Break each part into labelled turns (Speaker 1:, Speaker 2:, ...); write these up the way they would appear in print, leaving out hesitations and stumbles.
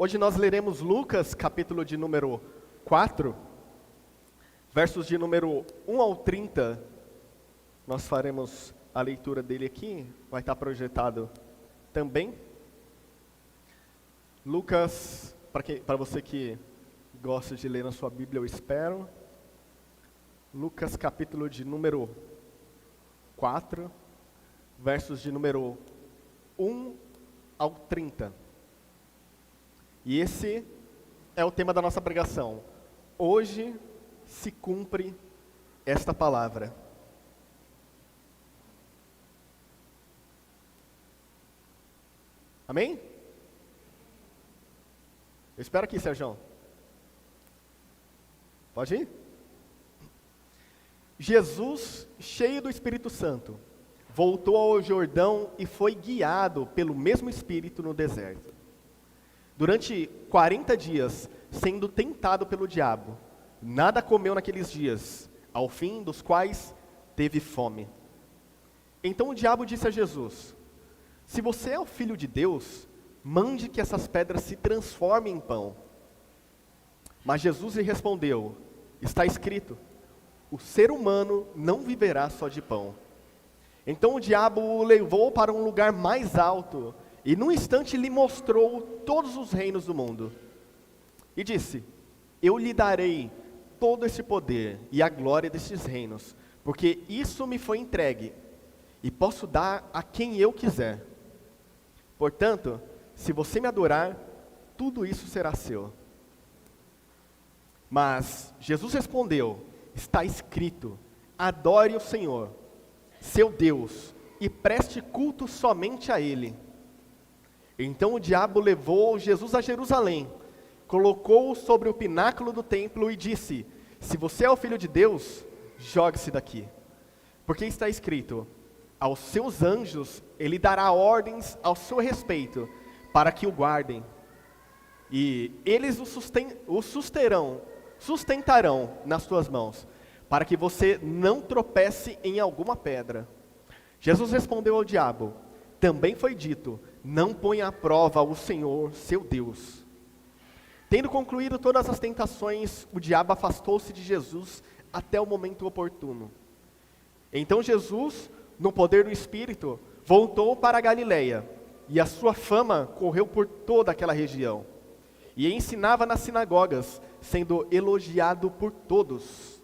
Speaker 1: Hoje nós leremos Lucas, capítulo de número 4, versos de número 1 ao 30. Nós faremos a leitura dele aqui, vai estar projetado também. Lucas, para você que gosta de ler na sua Bíblia, eu espero. Lucas, capítulo de número 4, versos de número 1 ao 30. E esse é o tema da nossa pregação. Hoje se cumpre esta palavra. Amém? Eu espero aqui, Sérgio. Pode ir? Jesus, cheio do Espírito Santo, voltou ao Jordão e foi guiado pelo mesmo Espírito no deserto. Durante 40 dias, sendo tentado pelo diabo, nada comeu naqueles dias, ao fim dos quais teve fome. Então o diabo disse a Jesus: se você é o Filho de Deus, mande que essas pedras se transformem em pão. Mas Jesus lhe respondeu: está escrito, o ser humano não viverá só de pão. Então o diabo o levou para um lugar mais alto, e num instante lhe mostrou todos os reinos do mundo. E disse: eu lhe darei todo esse poder e a glória destes reinos, porque isso me foi entregue, e posso dar a quem eu quiser. Portanto, se você me adorar, tudo isso será seu. Mas Jesus respondeu: está escrito, adore o Senhor, seu Deus, e preste culto somente a Ele. Então o diabo levou Jesus a Jerusalém, colocou-o sobre o pináculo do templo e disse: se você é o Filho de Deus, jogue-se daqui. Porque está escrito, aos seus anjos ele dará ordens ao seu respeito, para que o guardem. E eles o sustentarão nas suas mãos, para que você não tropece em alguma pedra. Jesus respondeu ao diabo: também foi dito, não ponha à prova o Senhor, seu Deus. Tendo concluído todas as tentações, o diabo afastou-se de Jesus até o momento oportuno. Então Jesus, no poder do Espírito, voltou para a Galileia, e a sua fama correu por toda aquela região. E ensinava nas sinagogas, sendo elogiado por todos.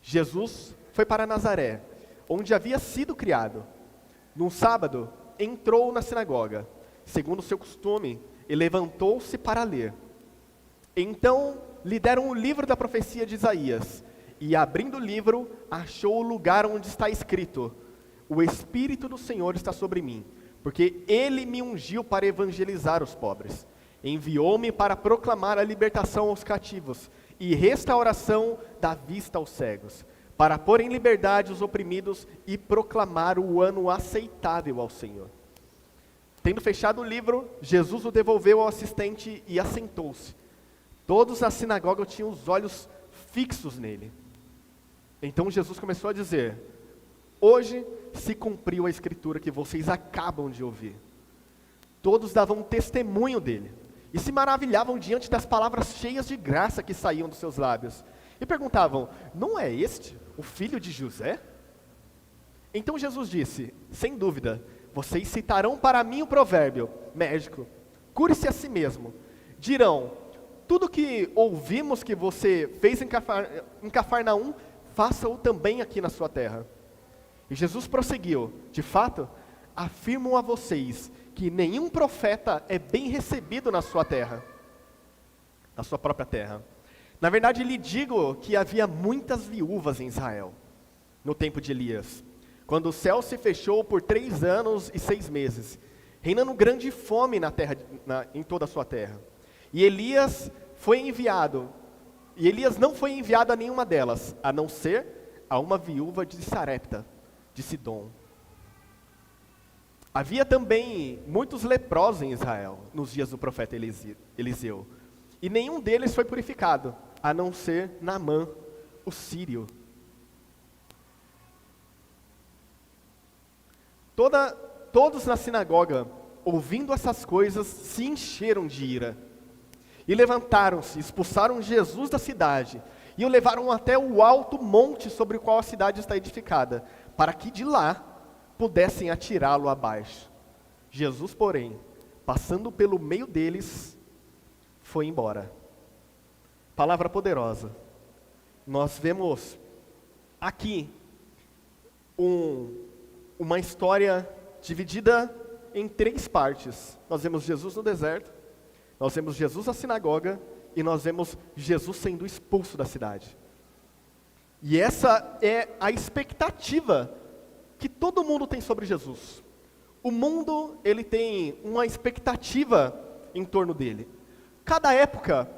Speaker 1: Jesus foi para Nazaré, onde havia sido criado. Num sábado, entrou na sinagoga, segundo o seu costume, e levantou-se para ler. Então lhe deram o livro da profecia de Isaías, e abrindo o livro, achou o lugar onde está escrito: o Espírito do Senhor está sobre mim, porque Ele me ungiu para evangelizar os pobres. Enviou-me para proclamar a libertação aos cativos, e restauração da vista aos cegos, para pôr em liberdade os oprimidos e proclamar o ano aceitável ao Senhor. Tendo fechado o livro, Jesus o devolveu ao assistente e assentou-se. Todos na sinagoga tinham os olhos fixos nele. Então Jesus começou a dizer: hoje se cumpriu a escritura que vocês acabam de ouvir. Todos davam testemunho dele e se maravilhavam diante das palavras cheias de graça que saíam dos seus lábios. E perguntavam: não é este o filho de José? Então Jesus disse: sem dúvida, vocês citarão para mim o provérbio: médico, cure-se a si mesmo. Dirão: tudo que ouvimos que você fez em Cafarnaum, faça-o também aqui na sua terra. E Jesus prosseguiu: de fato, afirmo a vocês que nenhum profeta é bem recebido na sua terra, na sua própria terra. Na verdade, lhe digo que havia muitas viúvas em Israel, no tempo de Elias, quando o céu se fechou por 3 anos e 6 meses, reinando grande fome na terra, em toda a sua terra. E Elias não foi enviado a nenhuma delas, a não ser a uma viúva de Sarepta, de Sidom. Havia também muitos leprosos em Israel, nos dias do profeta Eliseu, e nenhum deles foi purificado, a não ser Naamã, o sírio. Todos na sinagoga, ouvindo essas coisas, se encheram de ira E levantaram-se, expulsaram Jesus da cidade, e o levaram até o alto monte sobre o qual a cidade está edificada, para que de lá pudessem atirá-lo abaixo. Jesus, porém, passando pelo meio deles, foi embora. Palavra poderosa. Nós vemos aqui uma história dividida em 3 partes. Nós vemos Jesus no deserto, nós vemos Jesus na sinagoga e nós vemos Jesus sendo expulso da cidade. E essa é a expectativa que todo mundo tem sobre Jesus. O mundo, ele tem uma expectativa em torno dele. Cada época,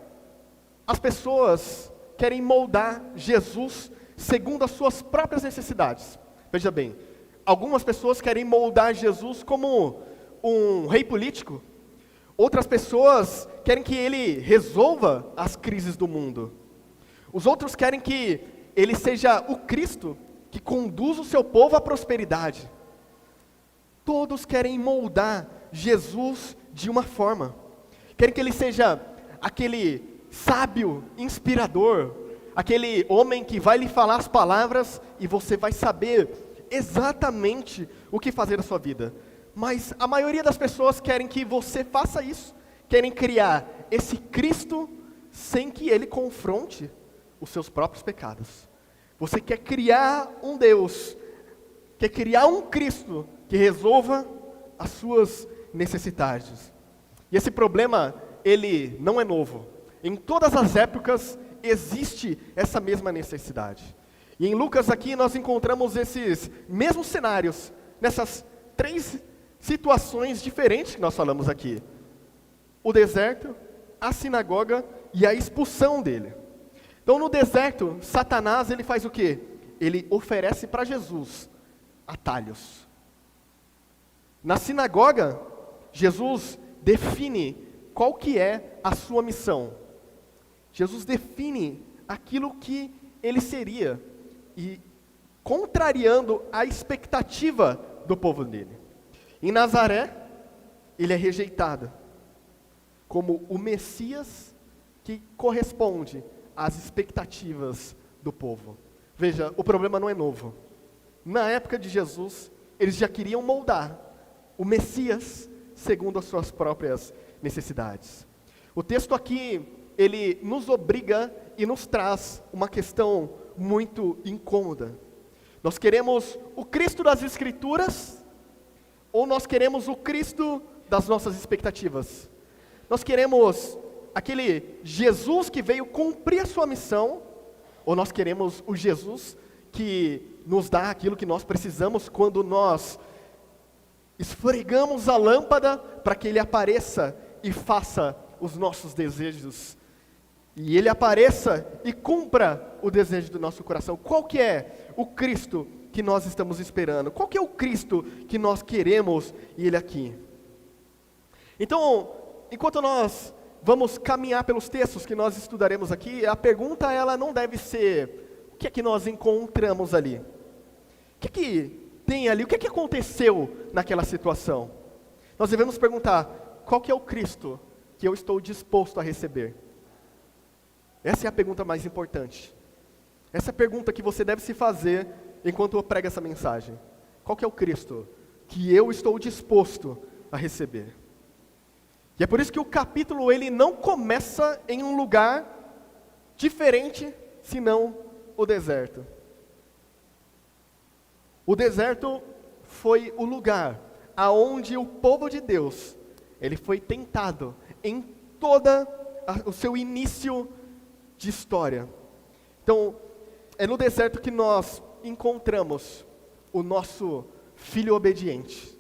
Speaker 1: as pessoas querem moldar Jesus segundo as suas próprias necessidades. Veja bem, algumas pessoas querem moldar Jesus como um rei político. Outras pessoas querem que ele resolva as crises do mundo. Os outros querem que ele seja o Cristo que conduz o seu povo à prosperidade. Todos querem moldar Jesus de uma forma. Querem que ele seja aquele sábio, inspirador, aquele homem que vai lhe falar as palavras e você vai saber exatamente o que fazer da sua vida. Mas a maioria das pessoas querem que você faça isso, querem criar esse Cristo sem que ele confronte os seus próprios pecados. Você quer criar um Deus, quer criar um Cristo que resolva as suas necessidades. E esse problema, ele não é novo. Em todas as épocas existe essa mesma necessidade. E em Lucas aqui nós encontramos esses mesmos cenários, nessas 3 situações diferentes que nós falamos aqui. O deserto, a sinagoga e a expulsão dele. Então no deserto, Satanás ele faz o quê? Ele oferece para Jesus atalhos. Na sinagoga, Jesus define qual que é a sua missão. Jesus define aquilo que ele seria, e contrariando a expectativa do povo dele. Em Nazaré, ele é rejeitado como o Messias que corresponde às expectativas do povo. Veja, o problema não é novo. Na época de Jesus, eles já queriam moldar o Messias segundo as suas próprias necessidades. O texto aqui, ele nos obriga e nos traz uma questão muito incômoda. Nós queremos o Cristo das Escrituras ou nós queremos o Cristo das nossas expectativas? Nós queremos aquele Jesus que veio cumprir a sua missão ou nós queremos o Jesus que nos dá aquilo que nós precisamos quando nós esfregamos a lâmpada para que ele apareça e faça os nossos desejos? E ele apareça e cumpra o desejo do nosso coração. Qual que é o Cristo que nós estamos esperando? Qual que é o Cristo que nós queremos e ele aqui? Então, enquanto nós vamos caminhar pelos textos que nós estudaremos aqui, a pergunta ela não deve ser o que é que nós encontramos ali? O que é que tem ali? O que é que aconteceu naquela situação? Nós devemos perguntar, qual que é o Cristo que eu estou disposto a receber? Essa é a pergunta mais importante. Essa é a pergunta que você deve se fazer enquanto eu prego essa mensagem. Qual que é o Cristo que eu estou disposto a receber? E é por isso que o capítulo ele não começa em um lugar diferente, senão o deserto. O deserto foi o lugar aonde o povo de Deus, ele foi tentado em toda o seu início de história. Então, é no deserto que nós encontramos o nosso filho obediente.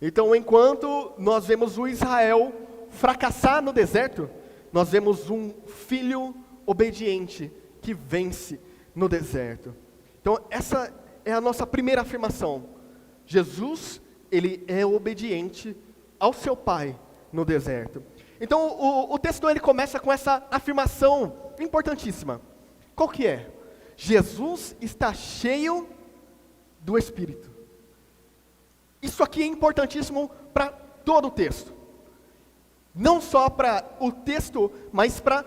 Speaker 1: Então, enquanto nós vemos o Israel fracassar no deserto, nós vemos um filho obediente que vence no deserto. Então, essa é a nossa primeira afirmação. Jesus, ele é obediente ao seu Pai no deserto. Então, o texto ele começa com essa afirmação importantíssima. Qual que é? Jesus está cheio do Espírito. Isso aqui é importantíssimo para todo o texto. Não só para o texto, mas para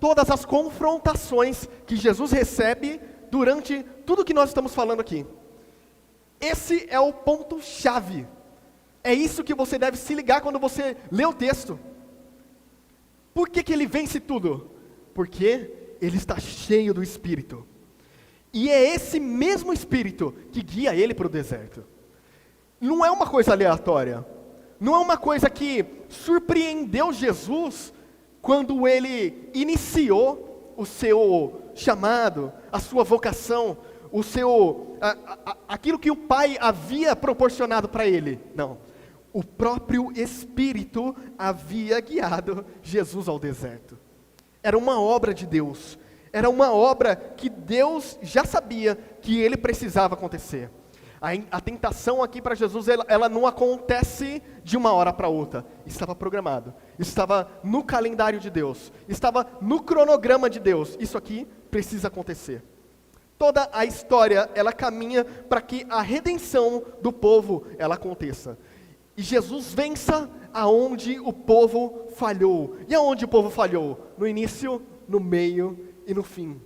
Speaker 1: todas as confrontações que Jesus recebe durante tudo que nós estamos falando aqui. Esse é o ponto-chave. É isso que você deve se ligar quando você lê o texto. Por que ele vence tudo? Porque ele está cheio do Espírito. E é esse mesmo Espírito que guia ele para o deserto. Não é uma coisa aleatória. Não é uma coisa que surpreendeu Jesus quando ele iniciou o seu chamado, a sua vocação, aquilo que o Pai havia proporcionado para ele. Não. O próprio Espírito havia guiado Jesus ao deserto. Era uma obra de Deus. Era uma obra que Deus já sabia que ele precisava acontecer. A tentação aqui para Jesus, ela não acontece de uma hora para outra. Estava programado. Estava no calendário de Deus. Estava no cronograma de Deus. Isso aqui precisa acontecer. Toda a história, ela caminha para que a redenção do povo, ela aconteça. E Jesus vença aonde o povo falhou. E aonde o povo falhou? No início, no meio e no fim.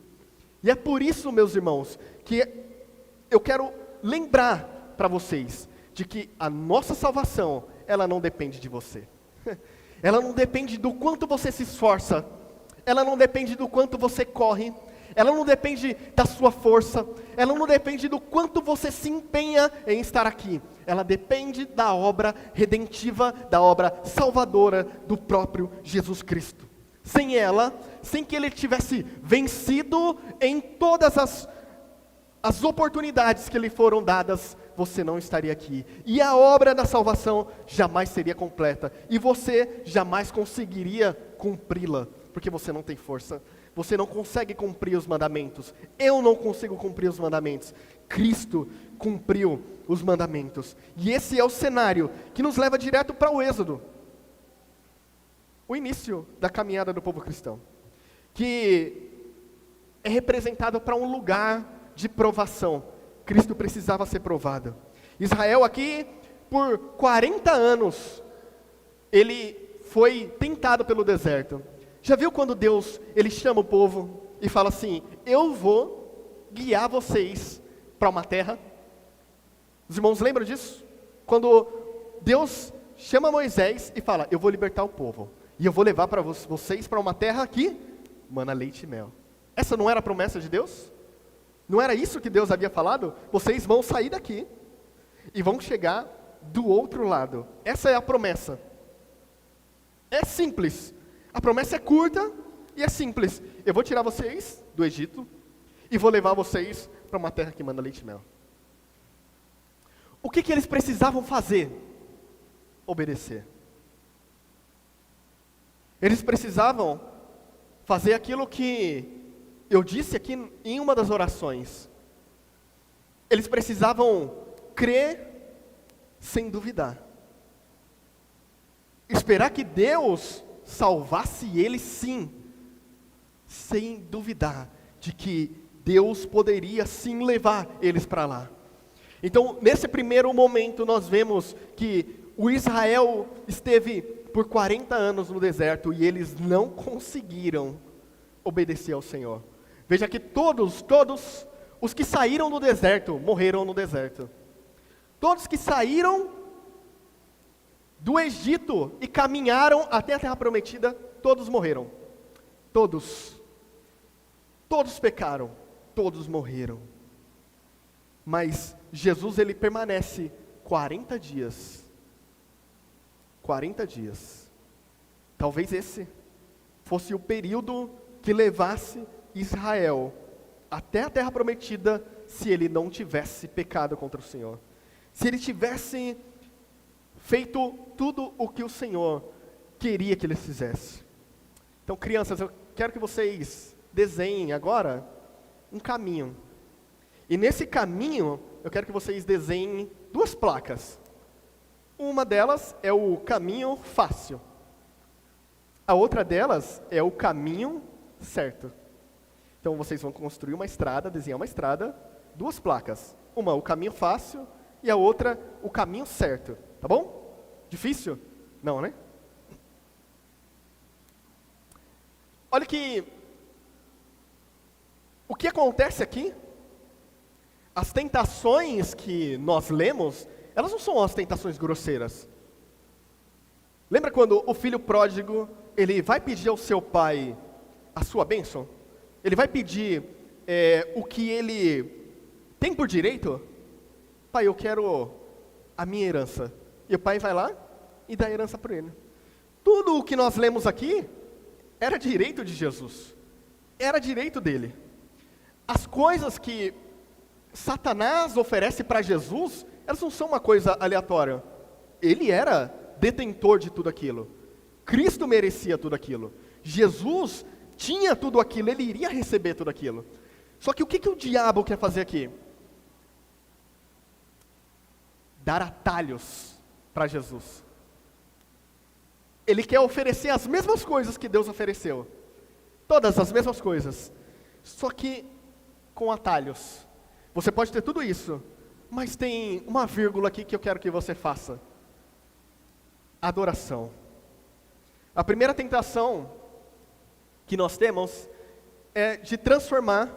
Speaker 1: E é por isso, meus irmãos, que eu quero lembrar para vocês de que a nossa salvação, ela não depende de você. Ela não depende do quanto você se esforça. Ela não depende do quanto você corre. Ela não depende da sua força. Ela não depende do quanto você se empenha em estar aqui. Ela depende da obra redentiva, da obra salvadora do próprio Jesus Cristo. Sem ela, sem que ele tivesse vencido em todas as oportunidades que lhe foram dadas, você não estaria aqui. E a obra da salvação jamais seria completa. E você jamais conseguiria cumpri-la, porque você não tem força. Você não consegue cumprir os mandamentos. Eu não consigo cumprir os mandamentos. Cristo cumpriu os mandamentos. E esse é o cenário que nos leva direto para o Êxodo. O início da caminhada do povo cristão. Que é representado para um lugar de provação. Cristo precisava ser provado. Israel aqui, por 40 anos, ele foi tentado pelo deserto. Já viu quando Deus, ele chama o povo e fala assim: eu vou guiar vocês para uma terra? Os irmãos lembram disso? Quando Deus chama Moisés e fala: eu vou libertar o povo, e eu vou levar para vocês para uma terra que mana leite e mel. Essa não era a promessa de Deus? Não era isso que Deus havia falado? Vocês vão sair daqui e vão chegar do outro lado. Essa é a promessa. É simples. A promessa é curta e é simples. Eu vou tirar vocês do Egito e vou levar vocês para uma terra que manda leite e mel. O que eles precisavam fazer? Obedecer. Eles precisavam fazer aquilo que eu disse aqui em uma das orações. Eles precisavam crer sem duvidar. Esperar que Deus salvasse eles sim, sem duvidar de que Deus poderia sim levar eles para lá. Então, nesse primeiro momento, nós vemos que o Israel esteve por 40 anos no deserto e eles não conseguiram obedecer ao Senhor. Veja que todos os que saíram do deserto, morreram no deserto. Todos que saíram do Egito e caminharam até a terra prometida, todos morreram. Todos pecaram, todos morreram. Mas Jesus, ele permanece 40 dias. 40 dias. Talvez esse fosse o período que levasse Israel até a terra prometida, se ele não tivesse pecado contra o Senhor. Se ele tivesse feito tudo o que o Senhor queria que eles fizessem. Então, crianças, eu quero que vocês desenhem agora um caminho. E nesse caminho, eu quero que vocês desenhem duas placas. Uma delas é o caminho fácil. A outra delas é o caminho certo. Então, vocês vão construir uma estrada, desenhar uma estrada, duas placas. Uma, o caminho fácil, e a outra, o caminho certo. Tá bom? Difícil? Não, né? olha que o que acontece aqui, as tentações que nós lemos, elas não são as tentações grosseiras. Lembra quando o filho pródigo, ele vai pedir ao seu pai a sua bênção? Ele vai pedir o que ele tem por direito? Pai, eu quero a minha herança. E o pai vai lá e dá a herança para ele. Tudo o que nós lemos aqui era direito de Jesus. Era direito dele. As coisas que Satanás oferece para Jesus, elas não são uma coisa aleatória. Ele era detentor de tudo aquilo. Cristo merecia tudo aquilo. Jesus tinha tudo aquilo, ele iria receber tudo aquilo. Só que o que o diabo quer fazer aqui? Dar atalhos para Jesus. Ele quer oferecer as mesmas coisas que Deus ofereceu. Todas as mesmas coisas. Só que com atalhos. Você pode ter tudo isso, mas tem uma vírgula aqui que eu quero que você faça. Adoração. A primeira tentação que nós temos é de transformar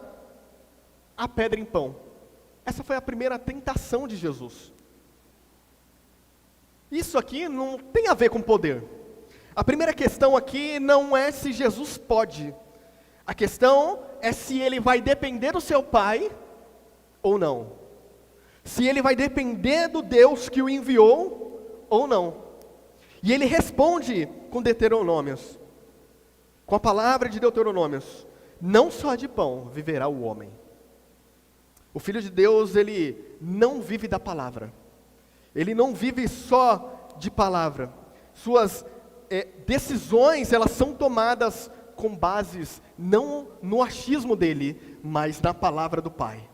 Speaker 1: a pedra em pão. Essa foi a primeira tentação de Jesus. Isso aqui não tem a ver com poder. A primeira questão aqui não é se Jesus pode. A questão é se ele vai depender do seu Pai ou não. Se ele vai depender do Deus que o enviou ou não. E ele responde com Deuteronômios, com a palavra de Deuteronômios: não só de pão viverá o homem. O Filho de Deus, ele não vive da palavra. Ele não vive só de palavra. Suas decisões, elas são tomadas com bases não no achismo dele, mas na palavra do Pai.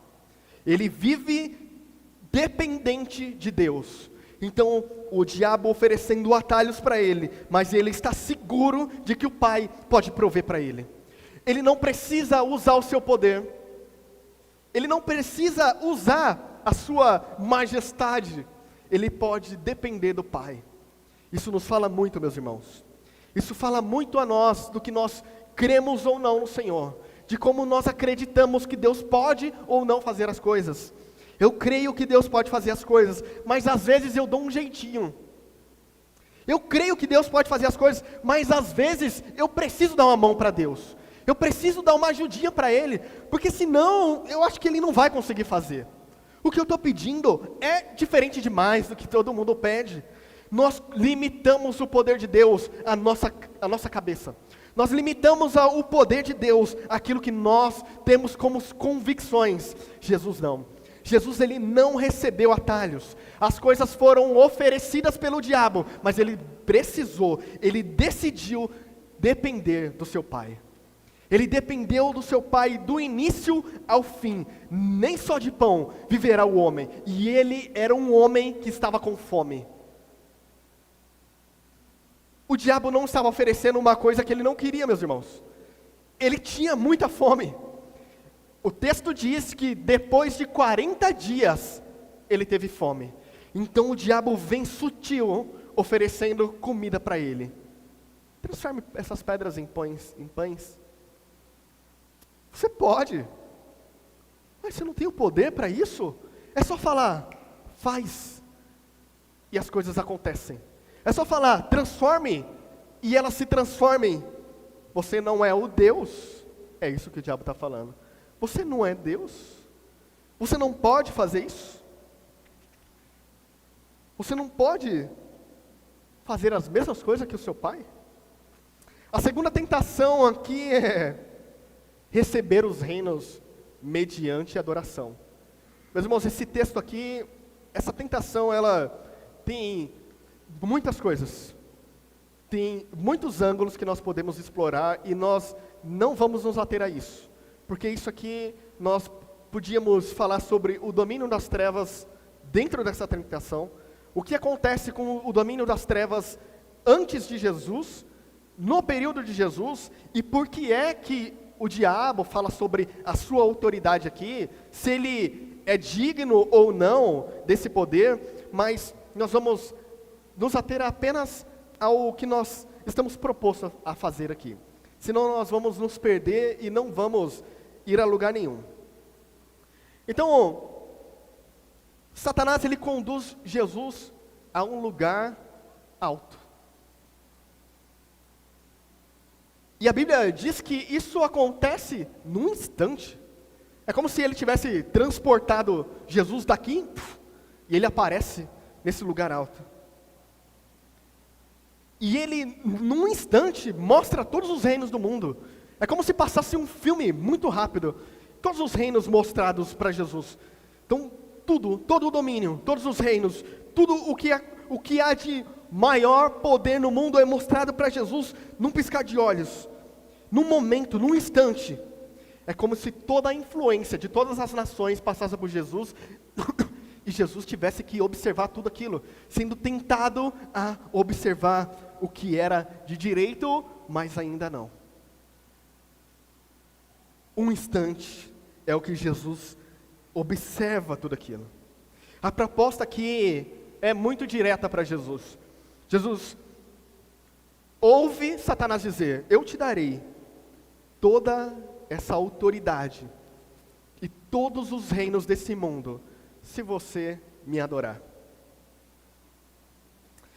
Speaker 1: Ele vive dependente de Deus. Então, o diabo oferecendo atalhos para ele, mas ele está seguro de que o Pai pode prover para ele. Ele não precisa usar o seu poder. Ele não precisa usar a sua majestade. Ele pode depender do Pai. Isso nos fala muito, meus irmãos. Isso fala muito a nós do que nós cremos ou não no Senhor, de como nós acreditamos que Deus pode ou não fazer as coisas. Eu creio que Deus pode fazer as coisas, mas às vezes eu dou um jeitinho. Eu creio que Deus pode fazer as coisas, mas às vezes eu preciso dar uma mão para Deus. Eu preciso dar uma ajudinha para Ele, porque senão eu acho que Ele não vai conseguir fazer. O que eu estou pedindo é diferente demais do que todo mundo pede. Nós limitamos o poder de Deus à nossa cabeça. Nós limitamos o poder de Deus àquilo que nós temos como convicções. Jesus não. Jesus, ele não recebeu atalhos. As coisas foram oferecidas pelo diabo, mas ele decidiu depender do seu Pai. Ele dependeu do seu Pai do início ao fim. Nem só de pão viverá o homem. E ele era um homem que estava com fome. O diabo não estava oferecendo uma coisa que ele não queria, meus irmãos. Ele tinha muita fome. O texto diz que depois de 40 dias, ele teve fome. Então o diabo vem sutil, oferecendo comida para ele. Transforme essas pedras em pães. Você pode, mas você não tem o poder para isso. É só falar, faz, e as coisas acontecem. É só falar, transforme, e elas se transformem. Você não é o Deus. É isso que o diabo está falando. Você não é Deus. Você não pode fazer isso. Você não pode fazer as mesmas coisas que o seu pai. A segunda tentação aqui é receber os reinos mediante adoração. Meus irmãos, esse texto aqui, essa tentação, ela tem muitas coisas. Tem muitos ângulos que nós podemos explorar e nós não vamos nos ater a isso. Porque isso aqui, nós podíamos falar sobre o domínio das trevas dentro dessa tentação. O que acontece com o domínio das trevas antes de Jesus, no período de Jesus, e por que é que o diabo fala sobre a sua autoridade aqui, se ele é digno ou não desse poder, mas nós vamos nos ater apenas ao que nós estamos propostos a fazer aqui. senão nós vamos nos perder e não vamos ir a lugar nenhum. Então, Satanás ele conduz Jesus a um lugar alto. E a Bíblia diz que isso acontece num instante. É como se ele tivesse transportado Jesus daqui e ele aparece nesse lugar alto. E ele, num instante, mostra todos os reinos do mundo. É como se passasse um filme muito rápido. Todos os reinos mostrados para Jesus. Então, todo o domínio, todos os reinos, tudo o que há de maior poder no mundo é mostrado para Jesus num piscar de olhos. Num momento, num instante. É como se toda a influência de todas as nações passasse por Jesus e Jesus tivesse que observar tudo aquilo, sendo tentado a observar o que era de direito, mas ainda não. Um instante é o que Jesus observa tudo aquilo. A proposta aqui é muito direta para Jesus. Jesus ouve Satanás dizer: eu te darei toda essa autoridade e todos os reinos desse mundo, se você me adorar.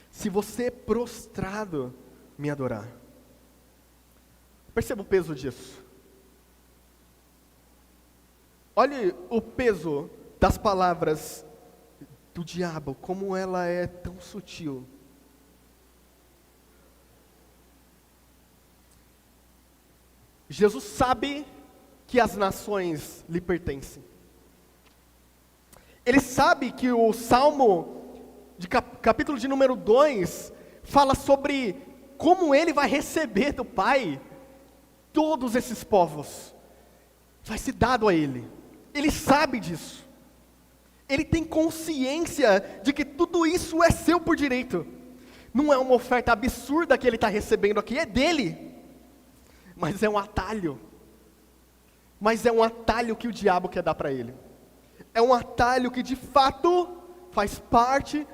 Speaker 1: Se você prostrado me adorar. Perceba o peso disso. Olhe o peso das palavras do diabo, como ela é tão sutil. Jesus sabe que as nações lhe pertencem. Ele sabe que o Salmo, capítulo de número 2, fala sobre como ele vai receber do Pai todos esses povos. Vai ser dado a ele. Ele sabe disso. Ele tem consciência de que tudo isso é seu por direito. Não é uma oferta absurda que ele está recebendo aqui, é dele. Mas é um atalho. Mas é um atalho que o diabo quer dar para ele. É um atalho que de fato faz parte.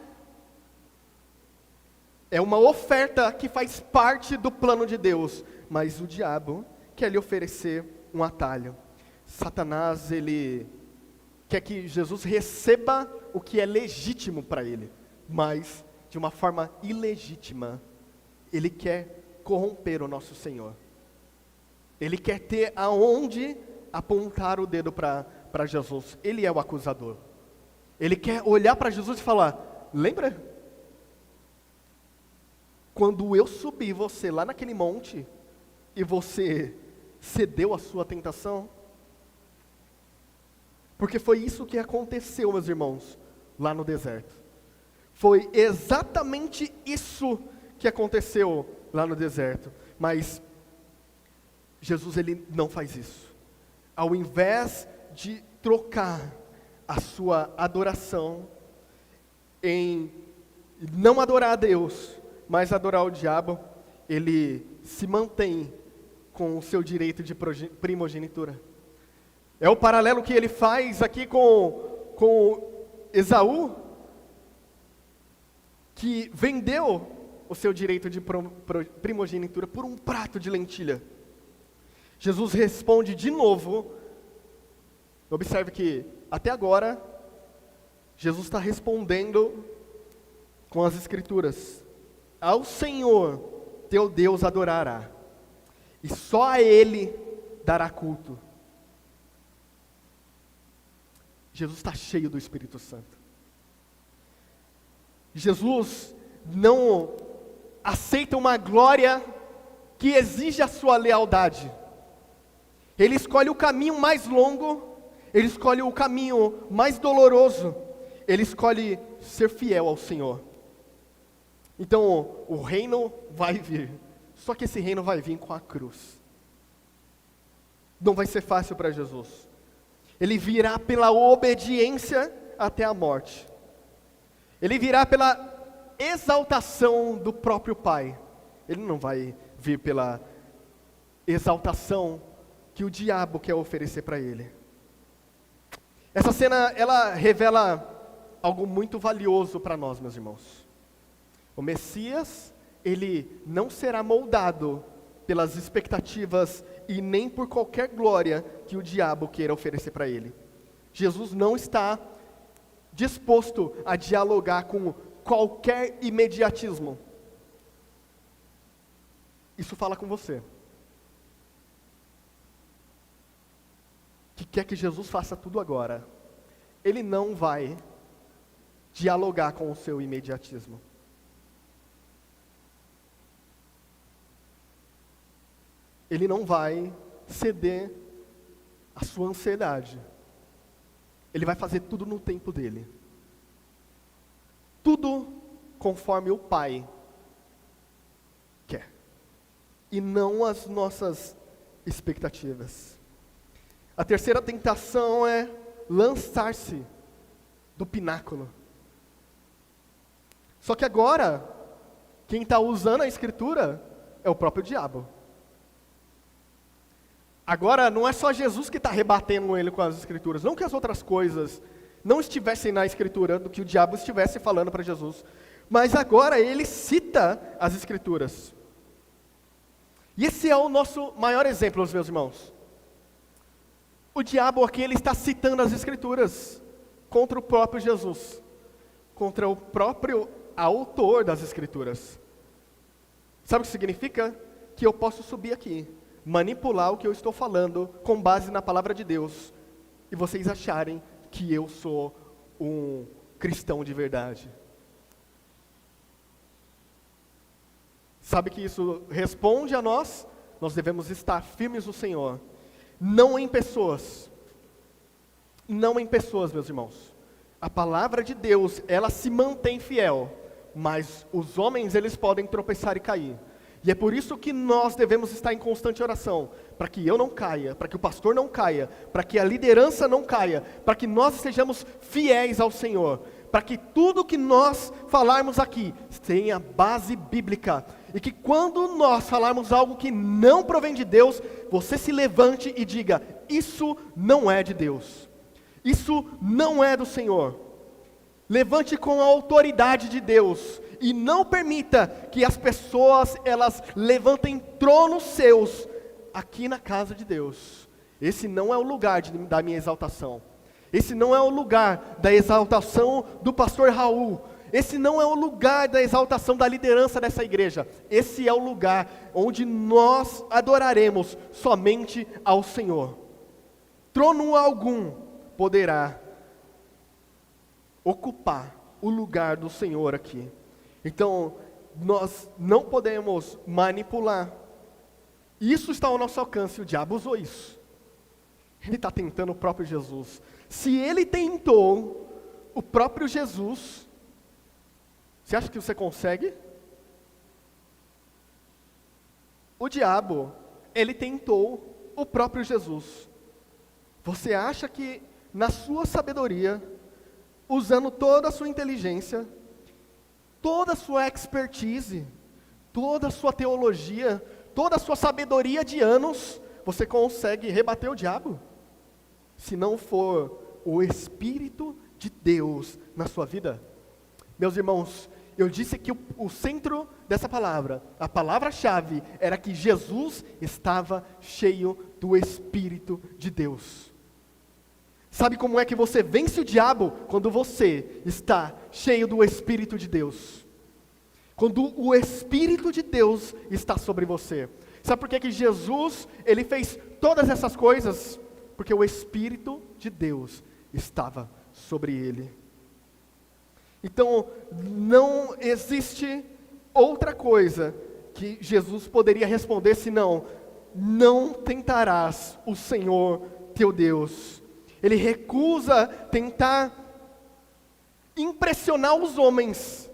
Speaker 1: É uma oferta que faz parte do plano de Deus. Mas o diabo quer lhe oferecer um atalho. Satanás, ele quer que Jesus receba o que é legítimo para ele. Mas de uma forma ilegítima. Ele quer corromper o nosso Senhor. Ele quer ter aonde apontar o dedo para Jesus. Ele é o acusador. Ele quer olhar para Jesus e falar: lembra? Quando eu subi você lá naquele monte e você cedeu à sua tentação? Porque foi isso que aconteceu, meus irmãos, lá no deserto. Foi exatamente isso que aconteceu lá no deserto. Mas Jesus, ele não faz isso. Ao invés de trocar a sua adoração em não adorar a Deus, mas adorar o diabo, ele se mantém com o seu direito de primogenitura. É o paralelo que ele faz aqui com Esaú, que vendeu o seu direito de primogenitura por um prato de lentilha. Jesus responde de novo. Observe que até agora Jesus está respondendo com as escrituras: ao Senhor teu Deus adorará, e só a Ele dará culto. Jesus está cheio do Espírito Santo. Jesus não aceita uma glória que exige a sua lealdade. Ele escolhe o caminho mais longo, ele escolhe o caminho mais doloroso, ele escolhe ser fiel ao Senhor. Então, o reino vai vir, só que esse reino vai vir com a cruz. Não vai ser fácil para Jesus. Ele virá pela obediência até a morte. Ele virá pela exaltação do próprio Pai. Ele não vai vir pela exaltação que o diabo quer oferecer para ele. Essa cena, ela revela algo muito valioso para nós, meus irmãos. O Messias, ele não será moldado pelas expectativas e nem por qualquer glória que o diabo queira oferecer para ele. Jesus não está disposto a dialogar com qualquer imediatismo. Isso fala com você, que quer que Jesus faça tudo agora. Ele não vai dialogar com o seu imediatismo. Ele não vai ceder à sua ansiedade. Ele vai fazer tudo no tempo dele. Tudo conforme o Pai quer. E não as nossas expectativas. A terceira tentação é lançar-se do pináculo. Só que agora, quem está usando a Escritura é o próprio diabo. Agora, não é só Jesus que está rebatendo ele com as Escrituras. Não que as outras coisas não estivessem na Escritura, do que o diabo estivesse falando para Jesus. Mas agora ele cita as Escrituras. E esse é o nosso maior exemplo, meus irmãos. O diabo aqui, ele está citando as Escrituras contra o próprio Jesus. Contra o próprio autor das Escrituras. Sabe o que significa? Que eu posso subir aqui, manipular o que eu estou falando com base na palavra de Deus, e vocês acharem que eu sou um cristão de verdade. Sabe que isso responde a nós? Nós devemos estar firmes no Senhor, não em pessoas. Não em pessoas, meus irmãos. A palavra de Deus, ela se mantém fiel, mas os homens, eles podem tropeçar e cair. E é por isso que nós devemos estar em constante oração, para que eu não caia, para que o pastor não caia, para que a liderança não caia, para que nós sejamos fiéis ao Senhor, para que tudo que nós falarmos aqui tenha base bíblica, e que quando nós falarmos algo que não provém de Deus, você se levante e diga: isso não é de Deus, isso não é do Senhor. Levante com a autoridade de Deus, e não permita que as pessoas, elas levantem tronos seus aqui na casa de Deus. Esse não é o lugar da minha exaltação. Esse não é o lugar da exaltação do pastor Raul. Esse não é o lugar da exaltação da liderança dessa igreja. Esse é o lugar onde nós adoraremos somente ao Senhor. Trono algum poderá ocupar o lugar do Senhor aqui. Então, nós não podemos manipular. Isso está ao nosso alcance, o diabo usou isso. Ele está tentando o próprio Jesus. Se ele tentou o próprio Jesus, você acha que você consegue? O diabo, ele tentou o próprio Jesus. Você acha que na sua sabedoria, usando toda a sua inteligência, toda a sua expertise, toda a sua teologia, toda a sua sabedoria de anos, você consegue rebater o diabo? Se não for o Espírito de Deus na sua vida. Meus irmãos, eu disse que o centro dessa palavra, a palavra-chave, era que Jesus estava cheio do Espírito de Deus. Sabe como é que você vence o diabo? Quando você está cheio do Espírito de Deus. Quando o Espírito de Deus está sobre você. Sabe por que Jesus, ele fez todas essas coisas? Porque o Espírito de Deus estava sobre ele. Então, não existe outra coisa que Jesus poderia responder senão: não tentarás o Senhor teu Deus. Ele recusa tentar impressionar os homens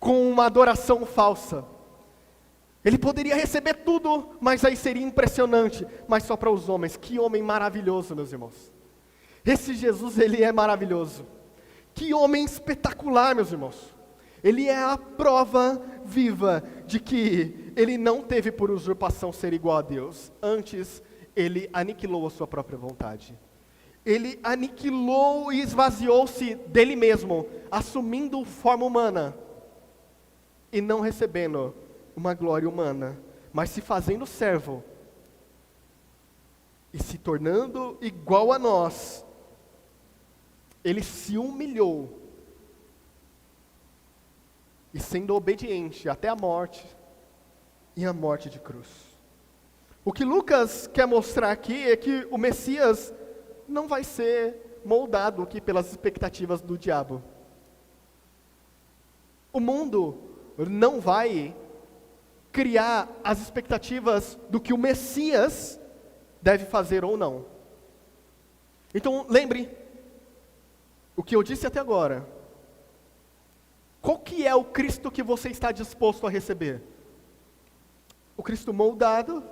Speaker 1: com uma adoração falsa. Ele poderia receber tudo, mas aí seria impressionante, mas só para os homens. Que homem maravilhoso, meus irmãos. Esse Jesus, ele é maravilhoso. Que homem espetacular, meus irmãos. Ele é a prova viva de que ele não teve por usurpação ser igual a Deus. Antes, ele aniquilou a sua própria vontade. Ele aniquilou e esvaziou-se dele mesmo, assumindo forma humana e não recebendo uma glória humana, mas se fazendo servo e se tornando igual a nós, ele se humilhou e sendo obediente até a morte, e a morte de cruz. O que Lucas quer mostrar aqui é que o Messias não vai ser moldado aqui pelas expectativas do diabo. O mundo não vai criar as expectativas do que o Messias deve fazer ou não. Então, lembre o que eu disse até agora. Qual que é o Cristo que você está disposto a receber? O Cristo moldado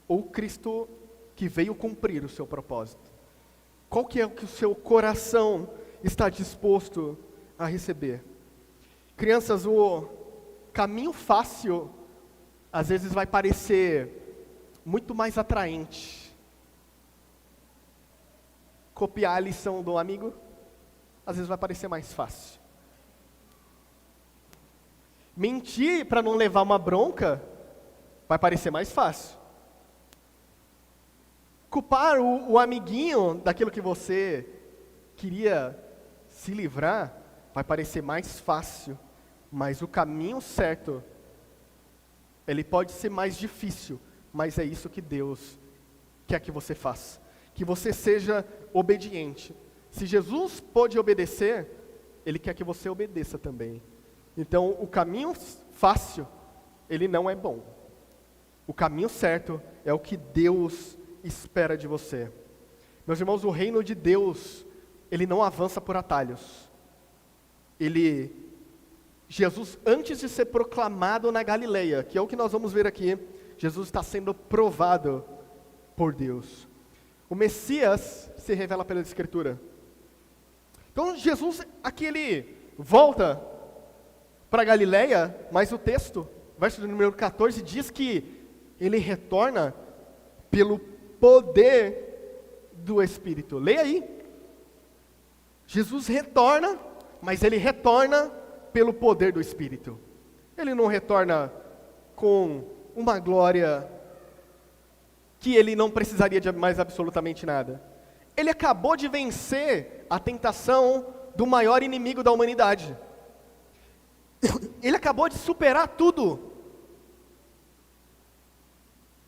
Speaker 1: ou o Cristo que veio cumprir o seu propósito? Qual que é o que o seu coração está disposto a receber? Crianças, o caminho fácil às vezes vai parecer muito mais atraente. Copiar a lição do amigo, às vezes vai parecer mais fácil. Mentir para não levar uma bronca, vai parecer mais fácil. Culpar o amiguinho daquilo que você queria se livrar, vai parecer mais fácil. Mas o caminho certo, ele pode ser mais difícil, mas é isso que Deus quer que você faça. Que você seja obediente. Se Jesus pôde obedecer, Ele quer que você obedeça também. Então, o caminho fácil, ele não é bom. O caminho certo é o que Deus espera de você. Meus irmãos, o reino de Deus, ele não avança por atalhos. Jesus, antes de ser proclamado na Galileia, que é o que nós vamos ver aqui, Jesus está sendo provado por Deus. O Messias se revela pela Escritura. Então, Jesus, aqui ele volta para Galileia, mas o texto, verso número 14, diz que ele retorna pelo poder do Espírito. Leia aí. Jesus retorna, mas ele retorna pelo poder do Espírito. Ele não retorna com uma glória que ele não precisaria de mais absolutamente nada. Ele acabou de vencer a tentação do maior inimigo da humanidade. Ele acabou de superar tudo.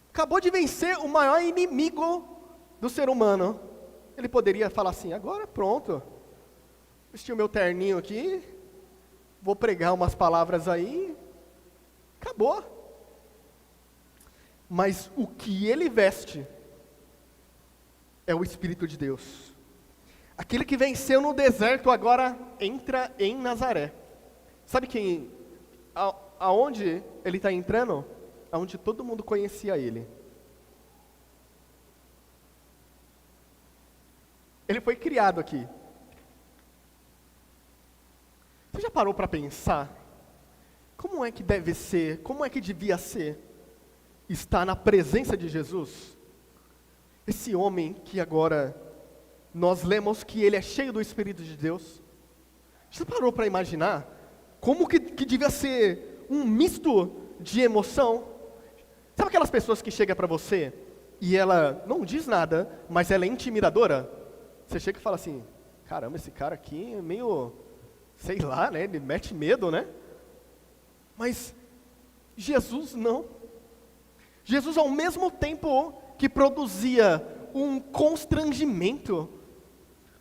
Speaker 1: Acabou de vencer o maior inimigo do ser humano. Ele poderia falar assim, agora pronto. Vesti o meu terninho aqui, vou pregar umas palavras aí, acabou. Mas o que ele veste é o Espírito de Deus. Aquele que venceu no deserto agora entra em Nazaré. Sabe aonde ele está entrando? Aonde todo mundo conhecia ele. Ele foi criado aqui. Você já parou para pensar? Como é que deve ser, como é que devia ser estar na presença de Jesus? Esse homem que agora nós lemos que ele é cheio do Espírito de Deus. Já parou para imaginar como que devia ser um misto de emoção? Sabe aquelas pessoas que chegam para você e ela não diz nada, mas ela é intimidadora? Você chega e fala assim, caramba, esse cara aqui é meio, sei lá, né? Ele mete medo, né? Mas Jesus não. Jesus, ao mesmo tempo que produzia um constrangimento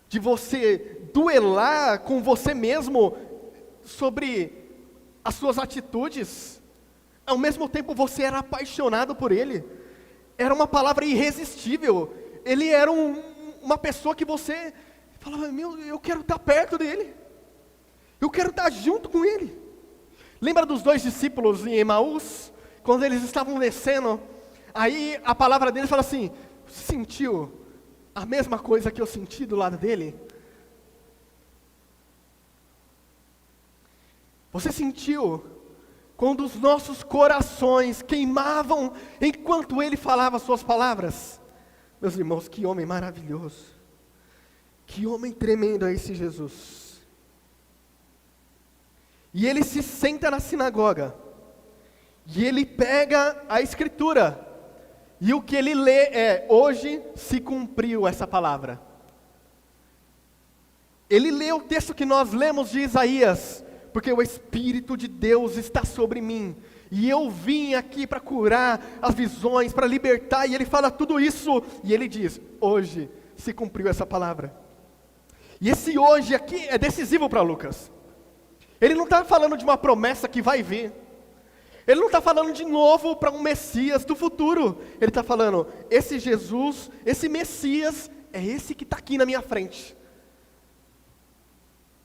Speaker 1: de você duelar com você mesmo sobre as suas atitudes, ao mesmo tempo você era apaixonado por ele. Era uma palavra irresistível. Ele era uma pessoa que você falava, eu quero estar perto dele. Eu quero estar junto com ele. Lembra dos 2 discípulos em Emaús? Quando eles estavam descendo, aí a palavra deles fala assim, você sentiu a mesma coisa que eu senti do lado dele? Você sentiu quando os nossos corações queimavam enquanto ele falava suas palavras? Meus irmãos, que homem maravilhoso. Que homem tremendo é esse Jesus. E ele se senta na sinagoga. E ele pega a escritura, e o que ele lê é: hoje se cumpriu essa palavra. Ele lê o texto que nós lemos de Isaías, porque o Espírito de Deus está sobre mim, e eu vim aqui para curar as visões, para libertar, e ele fala tudo isso, e ele diz: hoje se cumpriu essa palavra. E esse hoje aqui é decisivo para Lucas. Ele não está falando de uma promessa que vai vir, ele não está falando de novo para um Messias do futuro, ele está falando: esse Jesus, esse Messias, é esse que está aqui na minha frente.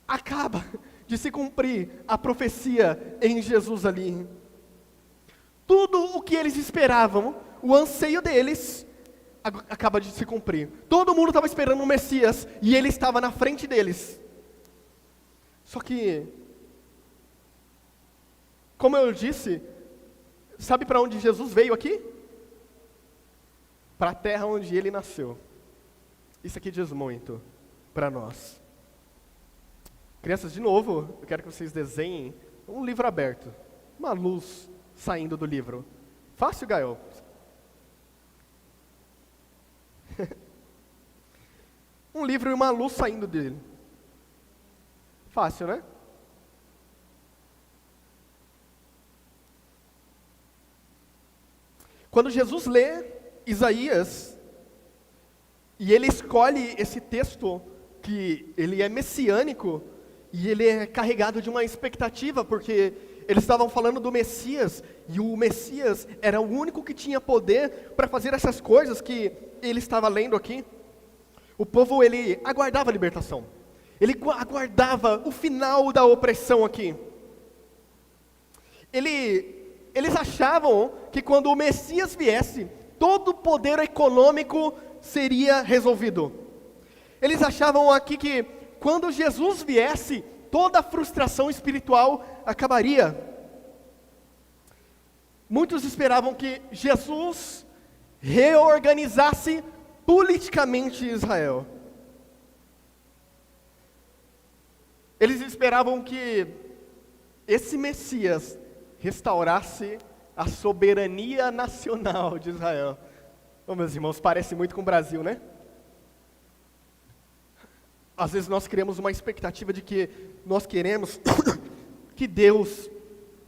Speaker 1: Acaba de se cumprir a profecia em Jesus ali. Tudo o que eles esperavam, o anseio deles, acaba de se cumprir. Todo mundo estava esperando um Messias, e ele estava na frente deles. Só que, como eu disse, sabe para onde Jesus veio aqui? Para a terra onde ele nasceu. Isso aqui diz muito para nós. Crianças, de novo, eu quero que vocês desenhem um livro aberto, uma luz saindo do livro. Fácil, Gael? Um livro e uma luz saindo dele. Fácil, né? Quando Jesus lê Isaías, e ele escolhe esse texto, que ele é messiânico, e ele é carregado de uma expectativa, porque eles estavam falando do Messias, e o Messias era o único que tinha poder para fazer essas coisas que ele estava lendo aqui. O povo, ele aguardava a libertação, ele aguardava o final da opressão aqui. Eles achavam que quando o Messias viesse, todo o poder econômico seria resolvido. Eles achavam aqui que quando Jesus viesse, toda a frustração espiritual acabaria. Muitos esperavam que Jesus reorganizasse politicamente Israel. Eles esperavam que esse Messias restaurasse a soberania nacional de Israel. Oh, meus irmãos, parece muito com o Brasil, né? Às vezes nós criamos uma expectativa de que nós queremos que Deus,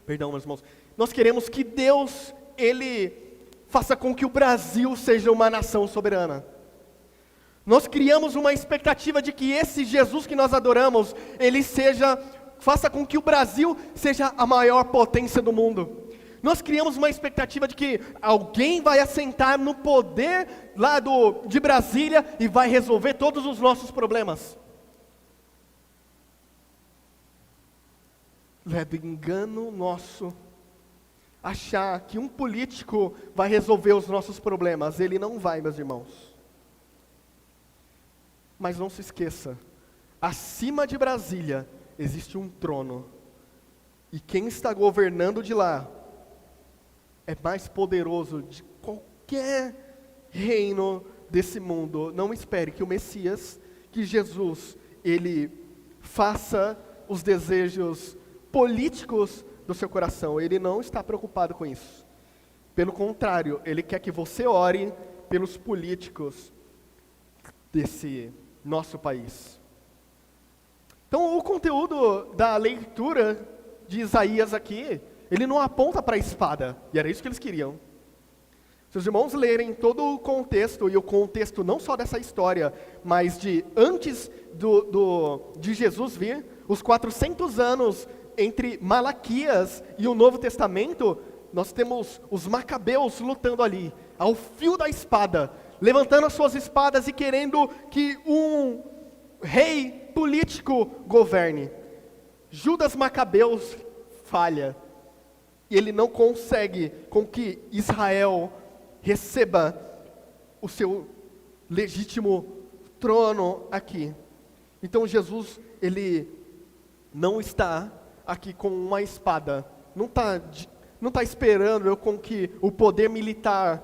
Speaker 1: perdão, meus irmãos, nós queremos que Deus, Ele faça com que o Brasil seja uma nação soberana. Nós criamos uma expectativa de que esse Jesus que nós adoramos, Ele faça com que o Brasil seja a maior potência do mundo. Nós criamos uma expectativa de que alguém vai assentar no poder lá de Brasília e vai resolver todos os nossos problemas. É do engano nosso achar que um político vai resolver os nossos problemas. Ele não vai, meus irmãos. Mas não se esqueça, acima de Brasília existe um trono, e quem está governando de lá é mais poderoso de qualquer reino desse mundo. Não espere que o Messias, que Jesus, Ele faça os desejos políticos do seu coração. Ele não está preocupado com isso. Pelo contrário, Ele quer que você ore pelos políticos desse nosso país. Então, o conteúdo da leitura de Isaías aqui, ele não aponta para a espada, e era isso que eles queriam. Se os irmãos lerem todo o contexto, e o contexto não só dessa história, mas de antes de Jesus vir, os 400 anos entre Malaquias e o Novo Testamento, nós temos os macabeus lutando ali, ao fio da espada, levantando as suas espadas e querendo que um rei político governe. Judas Macabeus falha, e ele não consegue com que Israel receba o seu legítimo trono aqui. Então Jesus, ele não está aqui com uma espada, não está esperando com que o poder militar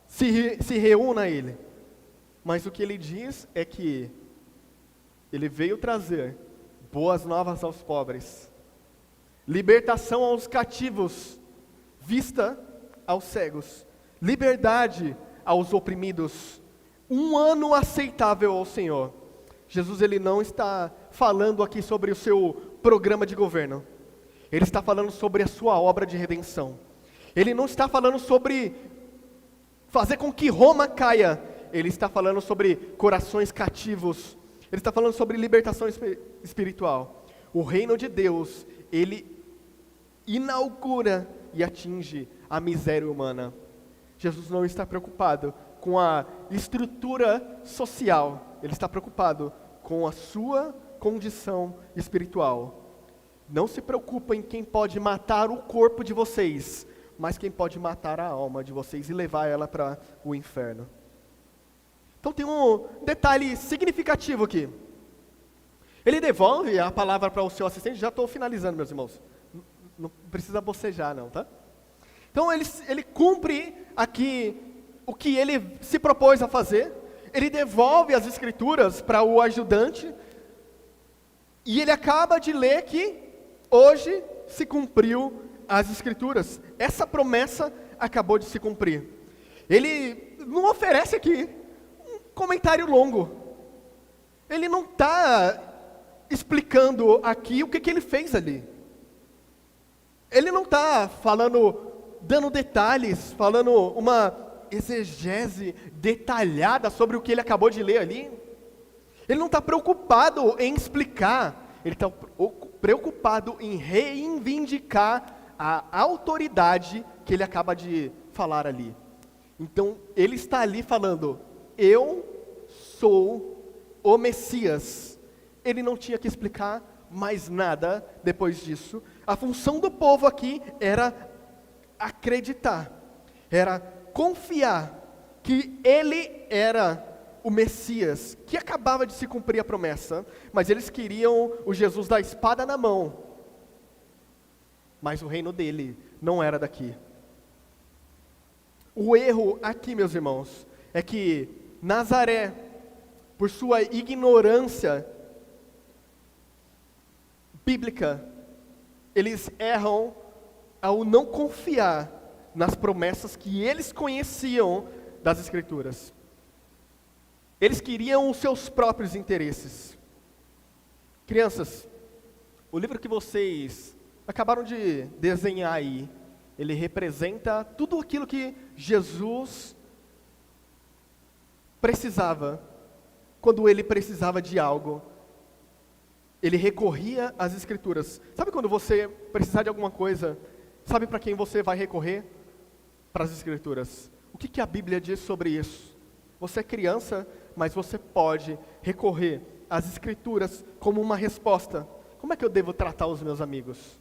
Speaker 1: se reúna a ele. Mas o que ele diz é que ele veio trazer boas novas aos pobres, libertação aos cativos, vista aos cegos, liberdade aos oprimidos, um ano aceitável ao Senhor. Jesus, ele não está falando aqui sobre o seu programa de governo. Ele está falando sobre a sua obra de redenção. Ele não está falando sobre fazer com que Roma caia. Ele está falando sobre corações cativos. Ele está falando sobre libertação espiritual. O reino de Deus, ele inaugura e atinge a miséria humana. Jesus não está preocupado com a estrutura social. Ele está preocupado com a sua condição espiritual. Não se preocupa em quem pode matar o corpo de vocês, mas quem pode matar a alma de vocês e levar ela para o inferno. Então tem um detalhe significativo aqui. Ele devolve a palavra para o seu assistente. Já estou finalizando, meus irmãos. Não precisa bocejar não, tá? Então ele cumpre aqui o que ele se propôs a fazer. Ele devolve as escrituras para o ajudante. E ele acaba de ler que hoje se cumpriu as escrituras. Essa promessa acabou de se cumprir. Ele não oferece aqui um comentário longo. Ele não está explicando aqui o que ele fez ali. Ele não está dando detalhes, falando uma exegese detalhada sobre o que ele acabou de ler ali. Ele não está preocupado em explicar, ele está preocupado em reivindicar a autoridade que ele acaba de falar ali. Então, ele está ali falando, eu sou o Messias. Ele não tinha que explicar mais nada depois disso. A função do povo aqui era acreditar, era confiar que ele era o Messias, que acabava de se cumprir a promessa, mas eles queriam o Jesus da espada na mão, mas o reino dele não era daqui. O erro aqui, meus irmãos, é que Nazaré, por sua ignorância bíblica, eles erram ao não confiar nas promessas que eles conheciam das Escrituras. Eles queriam os seus próprios interesses. Crianças, o livro que vocês acabaram de desenhar aí, ele representa tudo aquilo que Jesus precisava, quando ele precisava de algo. Ele recorria às Escrituras. Sabe quando você precisar de alguma coisa, sabe para quem você vai recorrer? Para as Escrituras. O que a Bíblia diz sobre isso? Você é criança, mas você pode recorrer às Escrituras como uma resposta. Como é que eu devo tratar os meus amigos?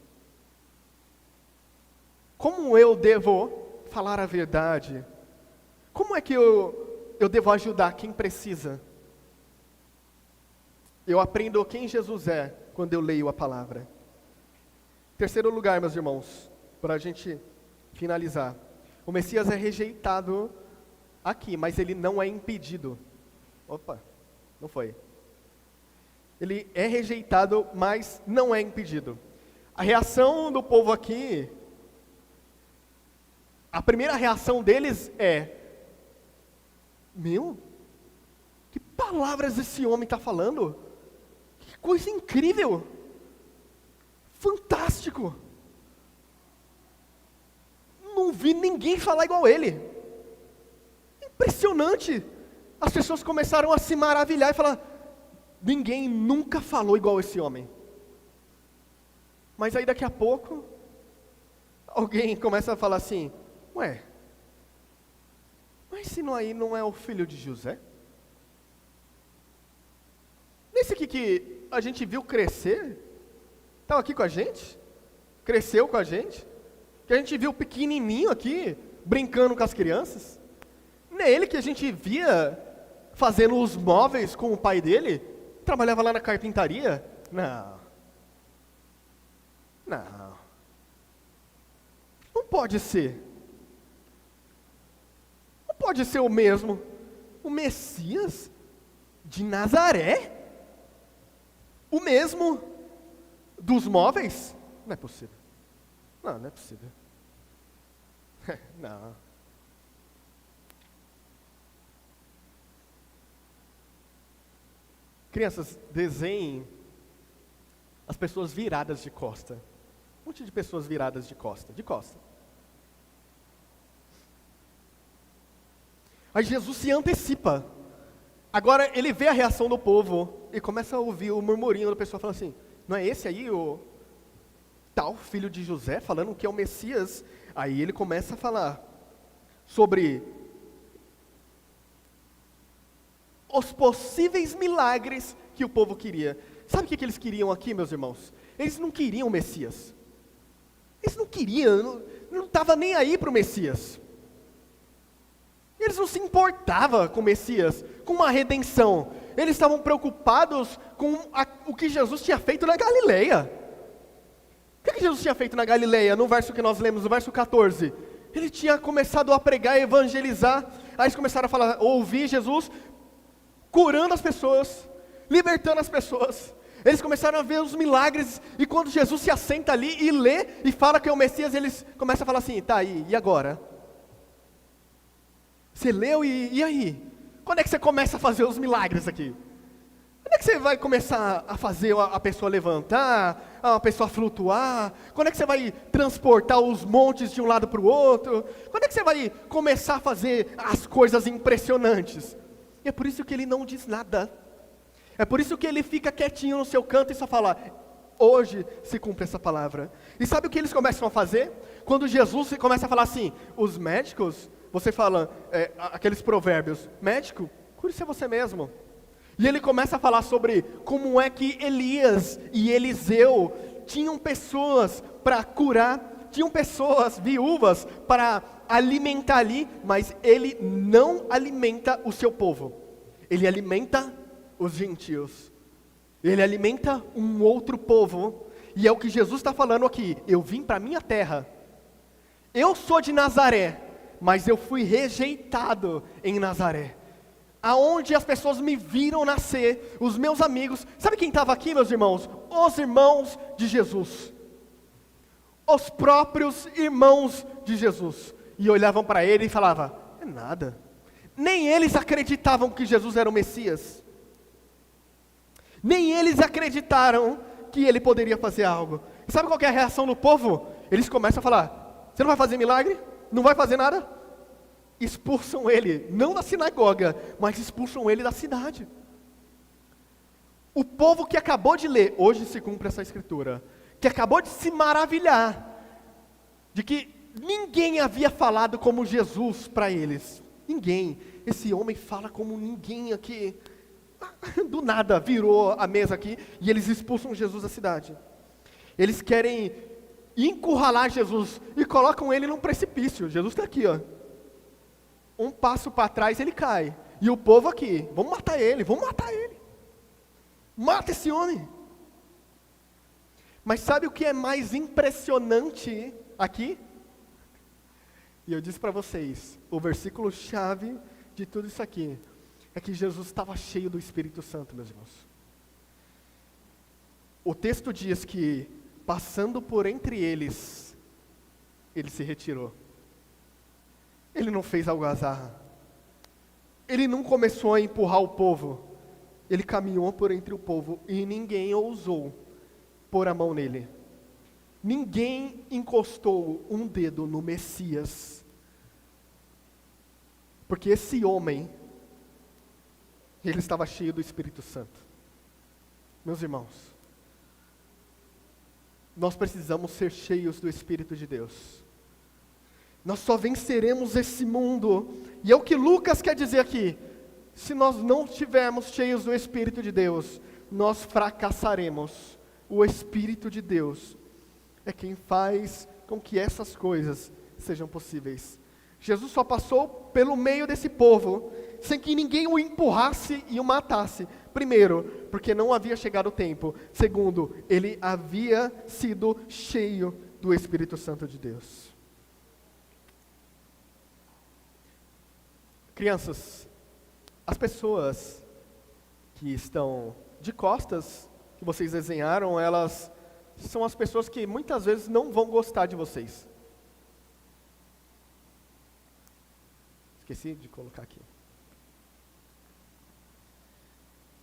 Speaker 1: Como eu devo falar a verdade? Como é que eu devo ajudar quem precisa? Eu aprendo quem Jesus é quando eu leio a palavra. Terceiro lugar, meus irmãos, para a gente finalizar. O Messias é rejeitado aqui, mas ele não é impedido. Opa, não foi. Ele é rejeitado, mas não é impedido. A reação do povo aqui, a primeira reação deles é: meu, que palavras esse homem está falando? Que coisa incrível! Fantástico! Não vi ninguém falar igual ele. Impressionante! As pessoas começaram a se maravilhar e falar: ninguém nunca falou igual esse homem. Mas aí daqui a pouco, alguém começa a falar assim: ué, mas se não aí não é o filho de José? Nesse aqui que a gente viu crescer, estava aqui com a gente, cresceu com a gente, que a gente viu pequenininho aqui, brincando com as crianças. Não é ele que a gente via fazendo os móveis com o pai dele? Trabalhava lá na carpintaria? Não. Não pode ser. Não pode ser o mesmo. O Messias de Nazaré? O mesmo dos móveis? Não é possível. Não é possível. Não. Crianças, desenhem as pessoas viradas de costa. Um monte de pessoas viradas de costa, de costa. Aí Jesus se antecipa. Agora ele vê a reação do povo e começa a ouvir o murmurinho da pessoa falando assim: não é esse aí o tal filho de José falando que é o Messias? Aí ele começa a falar sobre os possíveis milagres que o povo queria. Sabe o que eles queriam aqui, meus irmãos? Eles não queriam o Messias. Eles não queriam, não estava nem aí para o Messias. Eles não se importavam com o Messias, com uma redenção. Eles estavam preocupados com o que Jesus tinha feito na Galileia. O que Jesus tinha feito na Galileia? No verso que nós lemos, no verso 14. Ele tinha começado a pregar e evangelizar. Aí eles começaram a falar, ouvir Jesus curando as pessoas, libertando as pessoas. Eles começaram a ver os milagres. E quando Jesus se assenta ali e lê e fala que é o Messias, eles começam a falar assim: tá aí, e agora? Você leu e aí? Quando é que você começa a fazer os milagres aqui? Quando é que você vai começar a fazer a pessoa levantar, a pessoa flutuar? Quando é que você vai transportar os montes de um lado para o outro? Quando é que você vai começar a fazer as coisas impressionantes? E é por isso que ele não diz nada. É por isso que ele fica quietinho no seu canto e só fala: hoje se cumpre essa palavra. E sabe o que eles começam a fazer? Quando Jesus começa a falar assim, os médicos, você fala, aqueles provérbios, médico, cure-se a você mesmo. E ele começa a falar sobre como é que Elias e Eliseu tinham pessoas para curar, tinham pessoas viúvas para alimentar ali, mas ele não alimenta o seu povo. Ele alimenta os gentios. Ele alimenta um outro povo. E é o que Jesus está falando aqui. Eu vim para a minha terra. Eu sou de Nazaré, mas eu fui rejeitado em Nazaré. Aonde as pessoas me viram nascer, os meus amigos. Sabe quem estava aqui, meus irmãos? Os irmãos de Jesus. Os próprios irmãos de Jesus. E olhavam para ele e falavam: é nada. Nem eles acreditavam que Jesus era o Messias. Nem eles acreditaram que ele poderia fazer algo. E sabe qual que é a reação do povo? Eles começam a falar: você não vai fazer milagre? Não vai fazer nada? Expulsam ele, não da sinagoga, mas expulsam ele da cidade. O povo que acabou de ler, hoje se cumpre essa escritura, que acabou de se maravilhar, de que ninguém havia falado como Jesus para eles. Ninguém. Esse homem fala como ninguém aqui. Do nada virou a mesa aqui e eles expulsam Jesus da cidade. Eles querem encurralar Jesus e colocam ele num precipício. Jesus está aqui, ó. Um passo para trás ele cai. E o povo aqui, vamos matar ele, vamos matar ele. Mata esse homem. Mas sabe o que é mais impressionante aqui? E eu disse para vocês, o versículo chave de tudo isso aqui é que Jesus estava cheio do Espírito Santo, meus irmãos. O texto diz que, passando por entre eles, ele se retirou. Ele não fez algazarra. Ele não começou a empurrar o povo. Ele caminhou por entre o povo e ninguém ousou pôr a mão nele. Ninguém encostou um dedo no Messias. Porque esse homem, ele estava cheio do Espírito Santo. Meus irmãos, nós precisamos ser cheios do Espírito de Deus. Nós só venceremos esse mundo, e é o que Lucas quer dizer aqui: se nós não estivermos cheios do Espírito de Deus, nós fracassaremos. O Espírito de Deus é quem faz com que essas coisas sejam possíveis. Jesus só passou pelo meio desse povo, sem que ninguém o empurrasse e o matasse. Primeiro, porque não havia chegado o tempo. Segundo, ele havia sido cheio do Espírito Santo de Deus. Crianças, as pessoas que estão de costas, que vocês desenharam, elas são as pessoas que muitas vezes não vão gostar de vocês. Esqueci de colocar aqui.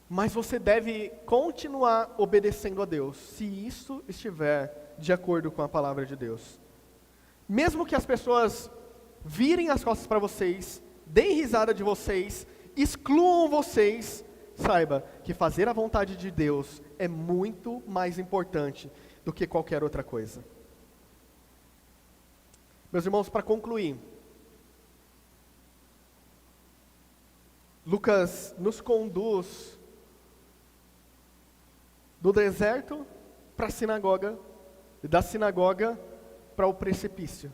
Speaker 1: Mas você deve continuar obedecendo a Deus, se isso estiver de acordo com a palavra de Deus. Mesmo que as pessoas virem as costas para vocês, deem risada de vocês, excluam vocês, saiba que fazer a vontade de Deus é muito mais importante do que qualquer outra coisa. Meus irmãos, para concluir, Lucas nos conduz do deserto para a sinagoga, e da sinagoga para o precipício.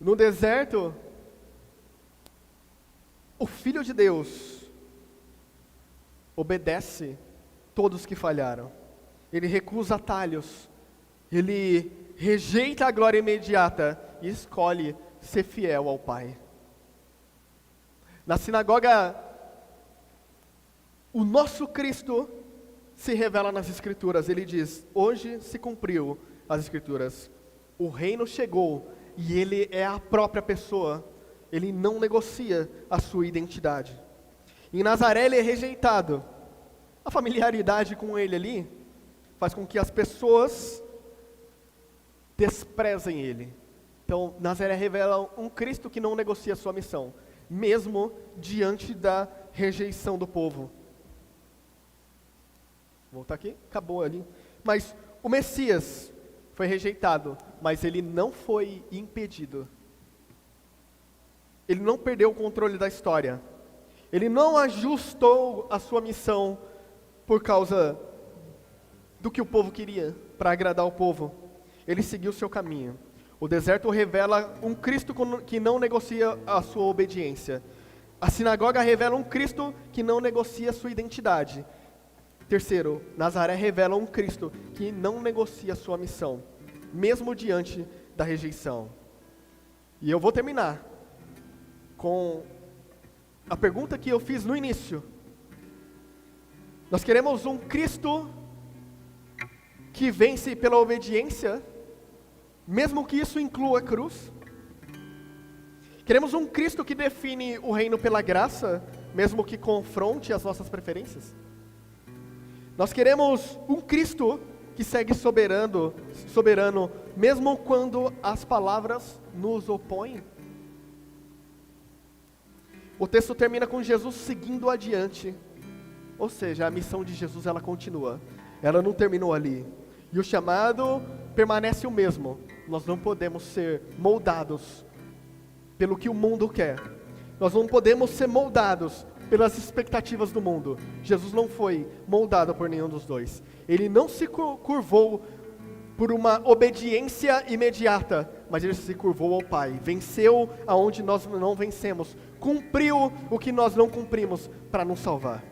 Speaker 1: No deserto, o Filho de Deus obedece todos que falharam. Ele recusa atalhos, ele rejeita a glória imediata e escolhe ser fiel ao Pai. Na sinagoga, o nosso Cristo se revela nas Escrituras. Ele diz: hoje se cumpriu as Escrituras. O reino chegou e Ele é a própria pessoa. Ele não negocia a sua identidade. Em Nazaré Ele é rejeitado. A familiaridade com Ele ali faz com que as pessoas desprezem Ele. Então, Nazaré revela um Cristo que não negocia a sua missão, mesmo diante da rejeição do povo. Vou voltar aqui, acabou ali. Mas o Messias foi rejeitado, mas ele não foi impedido. Ele não perdeu o controle da história. Ele não ajustou a sua missão por causa do que o povo queria, para agradar o povo. Ele seguiu o seu caminho. O deserto revela um Cristo que não negocia a sua obediência. A sinagoga revela um Cristo que não negocia a sua identidade. Terceiro, Nazaré revela um Cristo que não negocia a sua missão, mesmo diante da rejeição. E eu vou terminar com a pergunta que eu fiz no início. Nós queremos um Cristo que vence pela obediência, mesmo que isso inclua a cruz? Queremos um Cristo que define o reino pela graça, mesmo que confronte as nossas preferências? Nós queremos um Cristo que segue soberano, mesmo quando as palavras nos opõem? O texto termina com Jesus seguindo adiante, ou seja, a missão de Jesus ela continua, ela não terminou ali, e o chamado permanece o mesmo. Nós não podemos ser moldados pelo que o mundo quer, nós não podemos ser moldados pelas expectativas do mundo. Jesus não foi moldado por nenhum dos dois. Ele não se curvou por uma obediência imediata, mas ele se curvou ao Pai, venceu aonde nós não vencemos, cumpriu o que nós não cumprimos para nos salvar.